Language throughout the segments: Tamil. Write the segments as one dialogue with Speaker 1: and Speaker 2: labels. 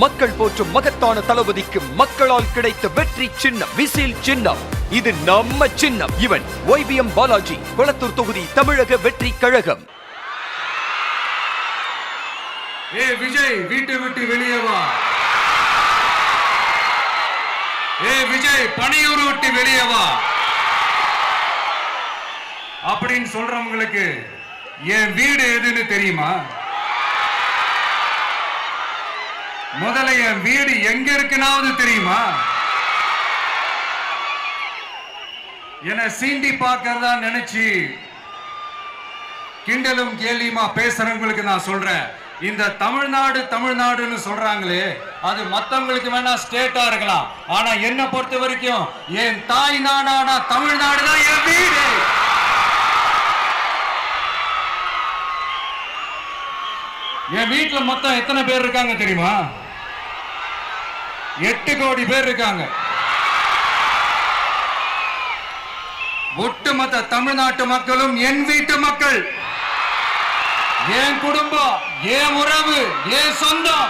Speaker 1: மக்கள் போற்றும் மகத்தான தளபதிக்கு மக்களால் கிடைத்த வெற்றி சின்னம் விசில் சின்னம். இது நம்ம சின்னம். இவன் YBM பாலாஜி, கொளத்தூர் தொகுதி, தமிழக வெற்றி கழகம்.
Speaker 2: விஜய் வீட்டை விட்டு வெளியே வா. விஜய் பணியூர் விட்டு வெளியே வா அப்படின்னு சொல்றவங்களுக்கு என் வீடு எதுன்னு தெரியுமா? முதல்ல என் வீடு எங்க இருக்குனாவது தெரியுமா? என சீண்டி பார்க்கறதா நினைச்சு கிண்டலும் கேலியுமா பேசுறவங்களுக்கு நான் சொல்றேன், இந்த தமிழ்நாடு தமிழ்நாடுன்னு சொல்றாங்களே, அது மத்தவங்களுக்கு வேணா ஸ்டேட்டா இருக்கலாம், ஆனா என்ன பொறுத்த வரைக்கும் என் தாய் நாடான தமிழ்நாடு தான் என் வீடு. என் வீட்டுல மொத்தம் எத்தனை பேர் இருக்காங்க தெரியுமா? 8 கோடி பேர் இருக்காங்க. ஒட்டுமொத்த தமிழ்நாட்டு மக்களும் என் வீட்டு மக்கள், என் குடும்பம், என் உறவு, என் சொந்தம்.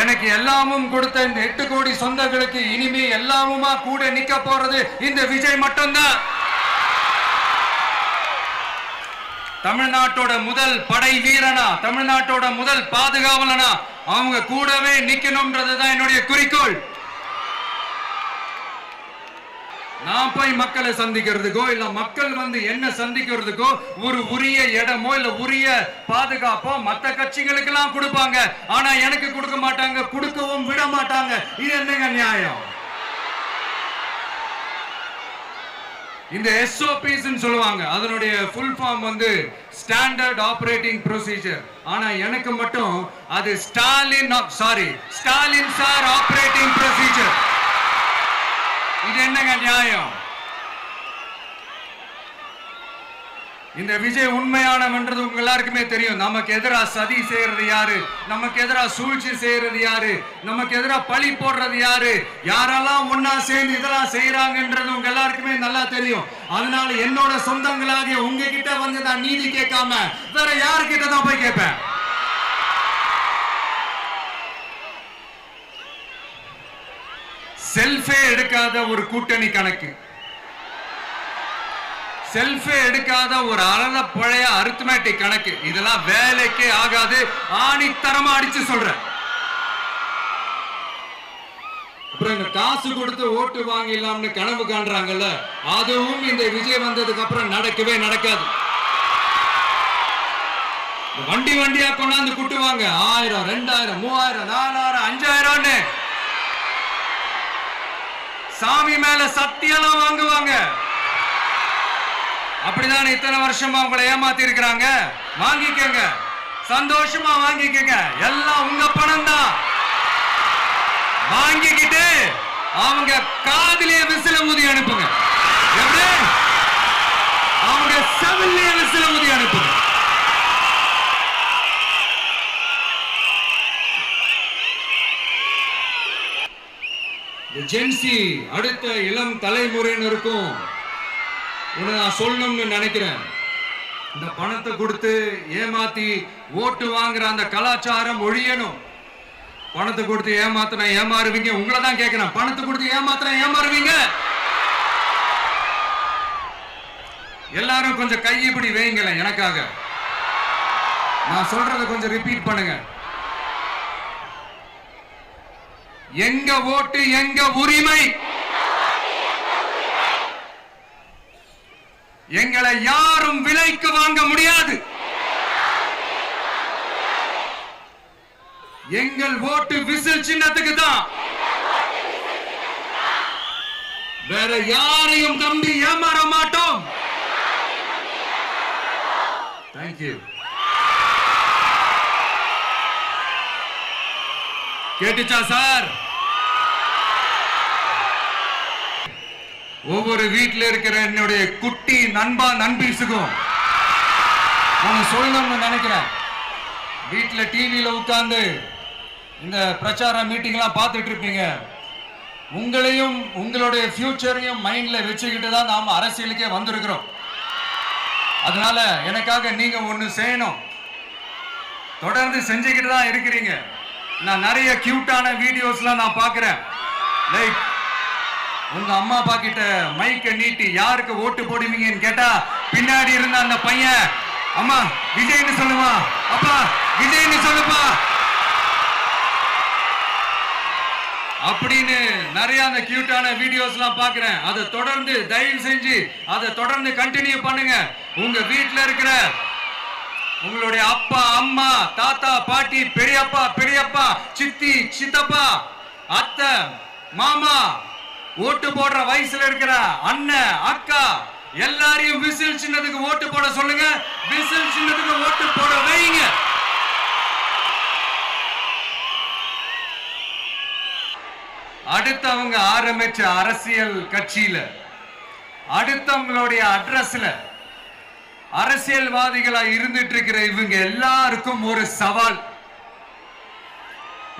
Speaker 2: எனக்கு எல்லாமும் கொடுத்த இந்த 8 கோடி சொந்தங்களுக்கு இனிமே எல்லாமுமா கூட நிக்க போறது இந்த விஜய் மட்டும்தான். தமிழ்நாட்டோட முதல் படை வீரனா, தமிழ்நாட்டோட முதல் பாதுகாவலனா அவங்க கூடவே நிக்கணும்ன்றதுதான் என்னுடைய குறிக்கோள். நான் போய் மக்களை சந்திக்கிறதுக்கோ இல்ல மக்கள் வந்து என்ன சந்திக்கிறதுக்கோ ஒரு உரிய இடமோ இல்ல உரிய பாதுகாப்போ மற்ற கட்சிகளுக்கு எல்லாம் கொடுப்பாங்க, ஆனா எனக்கு கொடுக்க மாட்டாங்க, கொடுக்கவும் விட மாட்டாங்க. இது என்னங்க நியாயம்? இந்த SOPs சொல்லுவாங்க, அதனுடைய ஃபுல் ஃபார்ம் வந்து ஸ்டாண்டர்ட் ஆபரேட்டிங் ப்ரொசீஜர். ஆனா எனக்கு மட்டும் அது ஸ்டாலின் சார் ஆபரேட்டிங் ப்ரொசீஜர். இது என்னங்க நியாயம்? இந்த விஜய் உண்மையானவன்றது உங்க எல்லாருக்குமே தெரியும். நமக்கு எதிராக சதி செய்யறது யாரு, நமக்கு எதிராக சூழ்ச்சி செய்யறது யாரு, நமக்கு எதிராக பழி போடுறது யாரு, யாரெல்லாம் ஒன்னா சேர்ந்து இதெல்லாம் செய்யறாங்கன்றது உங்க எல்லாருக்குமே நல்லா தெரியும். அதனால என்னோட சொந்தங்களாகிய உங்ககிட்ட வந்து நான் நீதி கேட்காம வேற யாருக்கிட்ட தான் போய் கேட்பேன்? செல்ஃபே எடுக்காத ஒரு கூட்டணி கணக்கு, செல்ஃபே எடுக்காத ஒரு அறத பழைய அரித்மெட்டிக் கணக்கு, இதெல்லாம் வேலைக்கே ஆகாது. ஆணித்தரமா அடிச்சு சொல்றேன். அப்புறம் இந்த காசு கொடுத்து ஓட்டு வாங்கிடலாம்னு கனவு காண்றாங்கல்ல, அதுவும் இந்த விஜய் வந்ததுக்கு அப்புறம் நடக்கவே நடக்காது. வண்டி வண்டியா கொண்டாந்து குட்டுவாங்க, 1000 2000 3000 4000 5000 சாமி மேல சத்தியெல்லாம் வாங்குவாங்க. அப்படிதான் இத்தனை வருஷமா உங்களை ஏமாத்தி இருக்கிறாங்க. வாங்கிக்கங்க, சந்தோஷமா வாங்கிக்கங்க, எல்லாம் உங்க பணம் தான். வாங்கிக்கிட்டு அவங்க காதிலே விசில ஊதி அனுப்புங்க, எப்படி அவங்க செவிலே விசில ஊதி அனுப்புங்க. ஜென்சி அடுத்த இளம் தலைமுறையினருக்கும் நான் சொல்லணும்னு நினைக்கிறேன். இந்த பணத்தை கொடுத்து ஏமாத்தி ஓட்டு வாங்குற அந்த கலாச்சாரம் ஒழியணும். பணத்தை கொடுத்து ஏமாத்தினா ஏமாறுவீங்க. உங்களை தான் கேட்கிறேன், பணத்தை கொடுத்து ஏமாத்தினா ஏமாறுவீங்க? எல்லாரும் கொஞ்சம் கையப்படி வைங்களேன் எனக்காக. நான் சொல்றதை கொஞ்சம் ரிப்பீட் பண்ணுங்க. எங்க ஓட்டு எங்க உரிமை. எங்களை யாரும் விலைக்கு வாங்க முடியாது. எங்கள் ஓட்டு விசில் சின்னத்துக்கு தான். வேற யாரையும் நம்பி ஏமாற மாட்டோம். தேங்க்யூ. கேட்டுச்சா சார்? ஒவ்வொரு வீட்டில் இருக்கிற என்னுடைய குட்டி நண்பா நண்பீஸுக்கும் நான் சொல்லணும்னு நினைக்கிறேன். வீட்டில் டிவியில் உட்கார்ந்து இந்த பிரச்சார மீட்டிங்லாம் பார்த்துட்டு இருப்பீங்க. உங்களையும் உங்களுடைய ஃபியூச்சரையும் மைண்ட்ல வச்சுக்கிட்டு தான் நாம அரசியலுக்கே வந்திருக்கிறோம். அதனால எனக்காக நீங்க ஒன்று செய்யணும். தொடர்ந்து செஞ்சுக்கிட்டு தான் இருக்கிறீங்க. நான் நிறைய கியூட்டான வீடியோஸ்லாம் நான் பார்க்கிறேன். லைக் உங்க அம்மா அப்பா கிட்ட மைக்க நீட்டி யாருக்கு ஓட்டு போடுவீங்கன்னு கேட்டா பின்னாடி இருந்த அந்த பையன், அம்மா விஜய்னு சொல்லுமா, அப்பா விஜய்னு சொல்லுப்பா அப்படின்னு நிறைய அந்த கியூட்டான வீடியோஸ்லாம் பார்க்கிறேன். அதை தொடர்ந்து தயவு செஞ்சு அதை தொடர்ந்து கண்டினியூ பண்ணுங்க. உங்க வீட்டுல இருக்கிற உங்களுடைய அப்பா அம்மா தாத்தா பாட்டி பெரியப்பா பெரியப்பா சித்தி சித்தப்பா அத்தை மாமா ஓட்டு போடுற வயசுல இருக்கிற அண்ணன் அக்கா எல்லாரையும் விசில் சின்னத்துக்கு ஓட்டு போட சொல்லுங்க. விசில் சின்னத்துக்கு ஓட்டு போட வைங்க. அடுத்தவங்க ஆரம்பிச்ச அரசியல் கட்சியில அடுத்தவங்களுடைய அட்ரஸ்ல அரசியல்வாதிகளா இருந்துட்டு இருக்கிற இவங்க எல்லாருக்கும் ஒரு சவால்.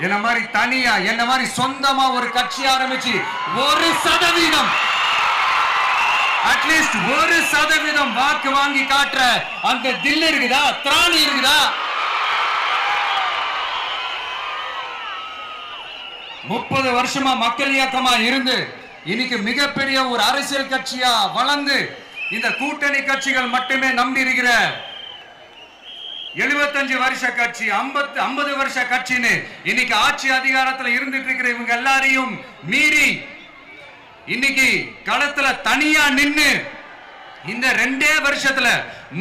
Speaker 2: என்ன மாதிரி தனியா என்ன மாதிரி சொந்தமா ஒரு கட்சி ஆரம்பிச்சு 1% அட்லீஸ்ட் 1% வாக்கு வாங்கி காட்டுற அந்த தில் இருக்குதா, திராணி இருக்குதா? 30 வருஷமா மக்கள் இயக்கமா இருந்து இன்னைக்கு மிகப்பெரிய ஒரு அரசியல் கட்சியா வளர்ந்து இந்த கூட்டணி கட்சிகள் மட்டுமே நம்பி இருக்கிற 75 வருஷ கட்சி 50 வருஷ கட்சின்னு இன்னைக்கு ஆட்சி அதிகாரத்துல இருந்துட்டு இருக்கிற இவங்க எல்லாரையும் மீறி இன்னைக்கு களத்துல தனியா நின்னு இந்த 2 வருஷத்துல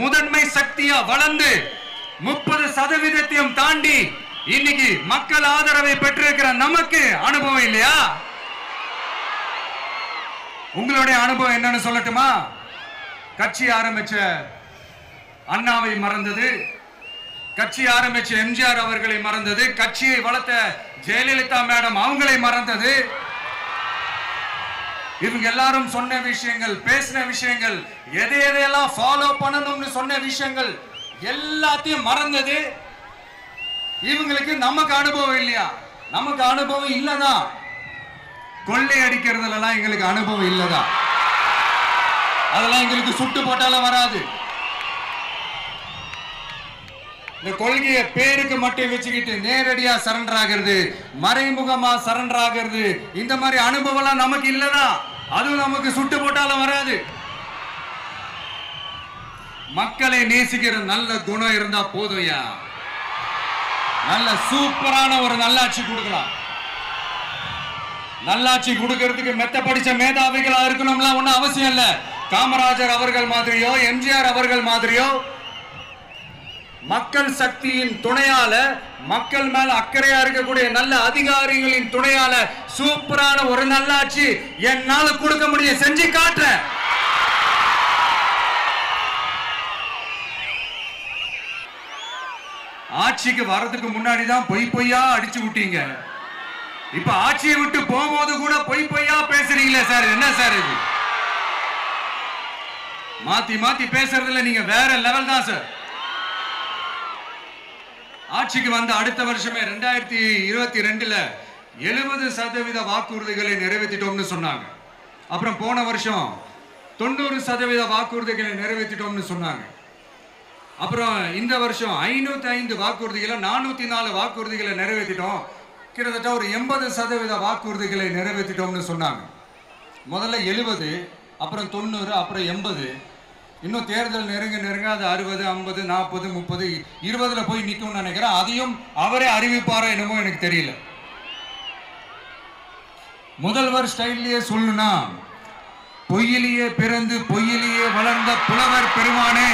Speaker 2: முதன்மை சக்தியா வளர்ந்து 30% தாண்டி இன்னைக்கு மக்கள் ஆதரவை பெற்றிருக்கிற நமக்கு அனுபவம் இல்லையா? உங்களுடைய அனுபவம் என்னன்னு சொல்லட்டுமா? கட்சி ஆரம்பிச்ச அண்ணாவை மறந்தது, கட்சி ஆரம்பிச்ச எம்ஜிஆர் அவர்களை மறந்தது, கட்சியை வளர்த்த ஜெயலலிதா மேடம் அவங்களை மறந்தது. இவங்க எல்லாரும் சொன்ன விஷயங்கள், பேசின விஷயங்கள், எதையெல்லாம் ஃபாலோ பண்ணணும்னு சொன்ன விஷயங்கள் எல்லாத்தையும் மறந்தது. இவங்களுக்கு நமக்கு அனுபவம் இல்லையா? நமக்கு அனுபவம் இல்லதான். கொள்ளை அடிக்கிறதுலாம் எங்களுக்கு அனுபவம் இல்லதான். அதெல்லாம் எங்களுக்கு சுட்டு போட்டாலும் வராது. இந்த கொள்கையை பேருக்கு மட்டும் வச்சுக்கிட்டு நேரடியா சரண்டர் ஆகிறது, மறைமுகமா சரண்டர் ஆகிறது, இந்த மாதிரி அனுபவம் நமக்கு இல்லதான். அதுவும் நமக்கு சுட்டு போட்டாலும் வராது. மக்களை நேசிக்கிற நல்ல குணம் இருந்தா போதும்யா. நல்ல சூப்பரான ஒரு நல்லாட்சி கொடுக்கலாம். நல்லாட்சி கொடுக்கிறதுக்கு மெத்த படிச்ச மேதாவிகளா இருக்கணும்லாம் ஒன்னும் அவசியம் இல்ல. காமராஜர் அவர்கள் மாதிரியோ எம்ஜிஆர் அவர்கள் மாதிரியோ மக்கள் சக்தியின் துணையால, மக்கள் மேல அக்கறையா இருக்கக்கூடிய நல்ல அதிகாரிகளின் துணையால சூப்பரான ஒரு நல்லாட்சி என்னால கொடுக்க முடியும். செஞ்சு காட்டுறேன். ஆட்சிக்கு வர்றதுக்கு முன்னாடி தான் பொய்யா அடிச்சு விட்டீங்க. இப்ப ஆட்சியை விட்டு போகும்போது கூட பொய்யா பேசுறீங்களே சார், என்ன சார் இது? மாத்தி மாத்தி பேசுறதுல நீங்க வேற லெவல் தான் சார். ஆட்சிக்கு வந்த அடுத்த வருஷமே 2022ல 70% வாக்குறுதிகளை நிறைவேற்றிட்டோம்னு சொன்னாங்க. அப்புறம் போன வருஷம் 90% வாக்குறுதிகளை நிறைவேற்றிட்டோம்னு சொன்னாங்க. அப்புறம் இந்த வருஷம் 505 வாக்குறுதிகளை 404 வாக்குறுதிகளை நிறைவேற்றிட்டோம். கிட்டத்தட்ட ஒரு 80% வாக்குறுதிகளை நிறைவேற்றிட்டோம்னு சொன்னாங்க. முதல்ல 70, அப்புறம் 90, அப்புறம் 80. இன்னும் தேர்தல் நெருங்க அது 60, 50, 40, 30, 20ல போய் நிற்கும்னு நினைக்கிறேன். அதையும் அவரே அறிவிப்பாரோ என்னமோ எனக்கு தெரியல. முதல்வர் ஸ்டைல்லையே சொல்லணும்னா, பொய்யிலேயே பிறந்து பொய்யிலேயே வளர்ந்த புலவர் பெருமானே,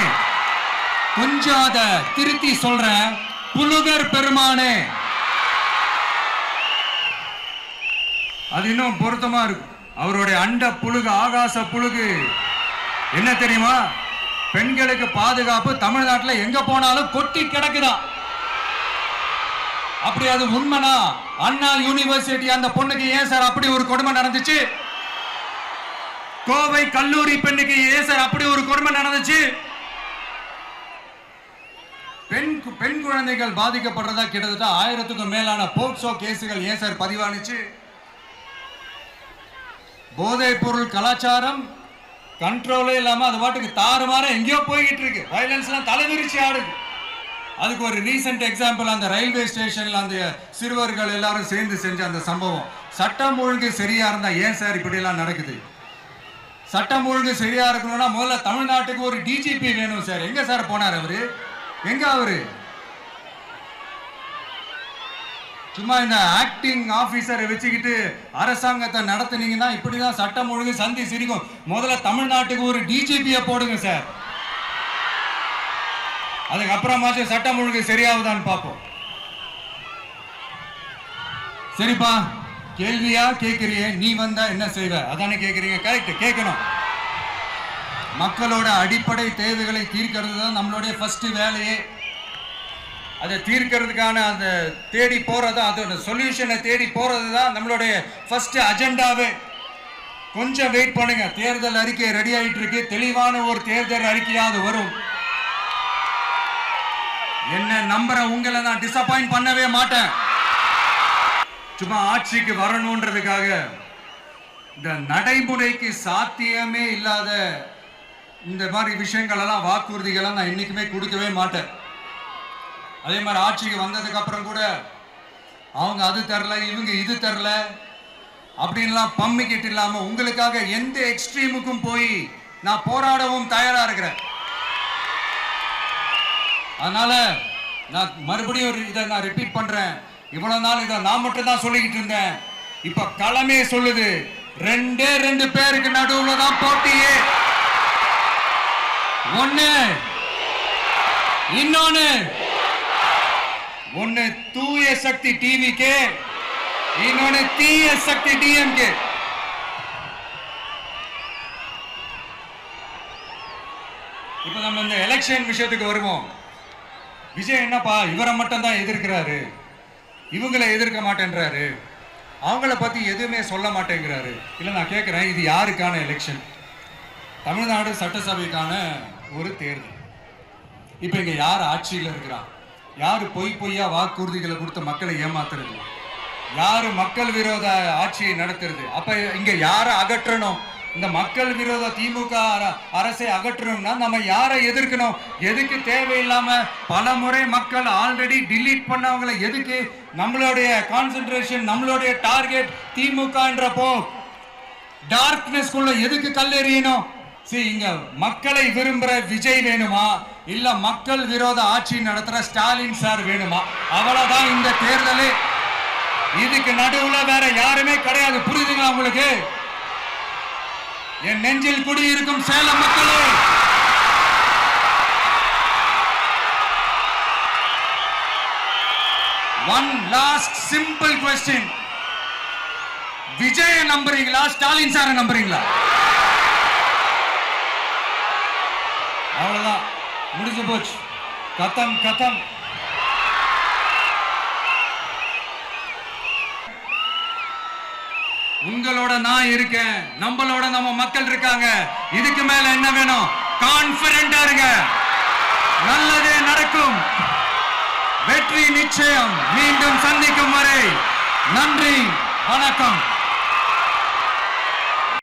Speaker 2: கொஞ்சம் அத திருத்தி சொல்றேன், புலுகர் பெருமானே. அது இன்னும் பொருத்தமா இருக்கும். அவருடைய அண்ட புழுகு, ஆகாச புழுகு என்ன தெரியுமா? பெண்களுக்கு பாதுகாப்பு தமிழ்நாட்டில் எங்க போனாலும் கொட்டி கிடக்குதான். அப்படி அது உண்மைனா அண்ணா யூனிவர்சிட்டி அந்த பொண்ணுக்கு ஏன் சார் அப்படி ஒரு கொடுமை நடந்துச்சு? கோவை கல்லூரி பெண்ணுக்கு ஏன் சார் அப்படி ஒரு கொடுமை நடந்துச்சு? பெண் குழந்தைகள் பாதிக்கப்படுறதா கிட்டத்தட்ட 1000க்கும் மேலான போக்சோ கேசுகள் ஏன் சார் பதிவானுச்சு? போதைப் பொருள் கலாச்சாரம் கண்ட்ரோலே இல்லாம அது பாட்டுக்கு தாறுமாற எங்கேயோ போய்கிட்டு இருக்கு. வயலன்ஸ்லாம் தலைவிரிச்சு ஆடுது. அதுக்கு ஒரு ரீசெண்ட் எக்ஸாம்பிள் அந்த ரயில்வே ஸ்டேஷன்ல அந்த சிறுவர்கள் எல்லாரும் சேர்ந்து செஞ்ச அந்த சம்பவம். சட்டம் ஒழுங்கு சரியா இருந்தா ஏன் சார் இப்படி எல்லாம் நடக்குது? சட்டம் ஒழுங்கு சரியா இருக்கணும்னா முதல்ல தமிழ்நாட்டுக்கு ஒரு டிஜிபி வேணும் சார். எங்க சார் போனார் அவரு? எங்க அவரு? சும்மா இந்த ஆக்டிங் ஆபீசரை வச்சுக்கிட்டு அரசாங்கத்தை நடத்துனீங்கன்னா இப்படிதான் சட்டம் ஒழுங்கு சந்தி சிரிக்கும். முதல்ல தமிழ்நாட்டுக்கு ஒரு டிஜிபியை போடுங்க சார். அதுக்கப்புறமாச்சும் சட்டம் ஒழுங்கு சரியாகுதான்னு பார்ப்போம். சரிப்பா, கேள்வியா கேட்கறியே, நீ வந்தா என்ன செய்வ அதானே கேட்கறீங்க. கரெக்ட், கேட்கணும். மக்களோட அடிப்படை தேவைகளை தீர்க்கிறது தான் நம்மளுடைய ஃபர்ஸ்ட் வேலையே. அதை தீர்க்கிறதுக்கான அந்த தேடி போறது, அதோட சொல்யூஷனை தேடி போறது தான் நம்மளுடைய ஃபர்ஸ்ட் அஜெண்டாவே. கொஞ்சம் வெயிட் பண்ணுங்க, தேர்தல் அறிக்கை ரெடி ஆயிட்டு இருக்கு. தெளிவான ஒரு தேர்தல் அறிக்கையாவது வரும். என்ன நம்புற உங்களை நான் டிசப்பாயிண்ட் பண்ணவே மாட்டேன். சும்மா ஆட்சிக்கு வரணும்ன்றதுக்காக இந்த நடைமுறைக்கு சாத்தியமே இல்லாத இந்த மாதிரி விஷயங்கள் எல்லாம், வாக்குறுதிகளை நான் என்னைக்குமே கொடுக்கவே மாட்டேன். அதே மாதிரி ஆட்சிக்கு வந்ததுக்கு அப்புறம் கூட அவங்க அது தரல, இவங்க இது தரல அப்படின்லாம் பம்மிக்கிட்டு இல்லாம உங்களுக்காக எந்த எக்ஸ்ட்ரீமுக்கும் போய் நான் போராடவும் தயாரா இருக்கிறேன். அதனால நான் மறுபடியும் இதை நான் ரிப்பீட் பண்றேன். இவ்வளவு நாள் இதை நான் மட்டும் தான் சொல்லிக்கிட்டு இருந்தேன். இப்ப களமே சொல்லுது, 2 பேருக்கு நடுவுல தான் போட்டியே. ஒண்ணு தூய சக்தி டிவிக்கு, இன்னொன்னு தீய சக்தி டிஎம்கே. இப்ப நம்ம இந்த எலெக்ஷன் விஷயத்துக்கு வருவோம். விஜய் என்னப்பா இவரை மட்டும் தான் எதிர்க்கிறாரு, இவங்களை எதிர்க்க மாட்டேன்றாரு, அவங்கள பத்தி எதுவுமே சொல்ல மாட்டேங்கிறாரு. இல்ல நான் கேட்கிறேன், இது யாருக்கான எலெக்ஷன்? தமிழ்நாடு சட்டசபைக்கான ஒரு தேர்தல். இப்ப இங்க யார் ஆட்சியில் இருக்கிறா? யாரு பொய்யா வாக்குறுதிகளை கொடுத்த மக்களை ஏமாத்துறது? யாரு மக்கள் விரோத ஆட்சியை நடத்துறது? அப்ப இங்க யாரை அகற்றணும்? இந்த மக்கள் விரோத திமுக அரசை அகற்றணும்னா நம்ம யாரை எதிர்க்கணும்? எதுக்கு தேவையில்லாம பல முறை மக்கள் ஆல்ரெடி டிலீட் பண்ணவங்களை எதுக்கு நம்மளுடைய கான்சென்ட்ரேஷன், நம்மளுடைய டார்கெட் திமுகன்றப்போ டார்க்னஸ் குள்ள எதுக்கு கல்லெறியணும்? இங்க மக்களை விரும்புற விஜய் வேணுமா, இல்ல மக்கள் விரோத ஆட்சி நடத்துற ஸ்டாலின் சார் வேணுமா? அவ்வளவுதான் இந்த தேர்தலே. இதுக்கு நடுவுல வேற யாருமே கிடையாது. புரியுதுங்களா உங்களுக்கு? என் நெஞ்சில் குடியிருக்கும் சேலம் மக்களே, one last simple question. Vijaya நம்புறீங்களா, ஸ்டாலின் சார நம்புறீங்களா? அவ்வளவுதான், முடிஞ்சு போச்சு. கதம். உங்களோட நான் இருக்கேன், நம்மளோட நம்ம மக்கள் இருக்காங்க. இதுக்கு மேல என்ன வேணும்? கான்பிடென்டா இருங்க, நல்லதே நடக்கும், வெற்றி நிச்சயம். மீண்டும் சந்திக்கும் வரை நன்றி, வணக்கம்.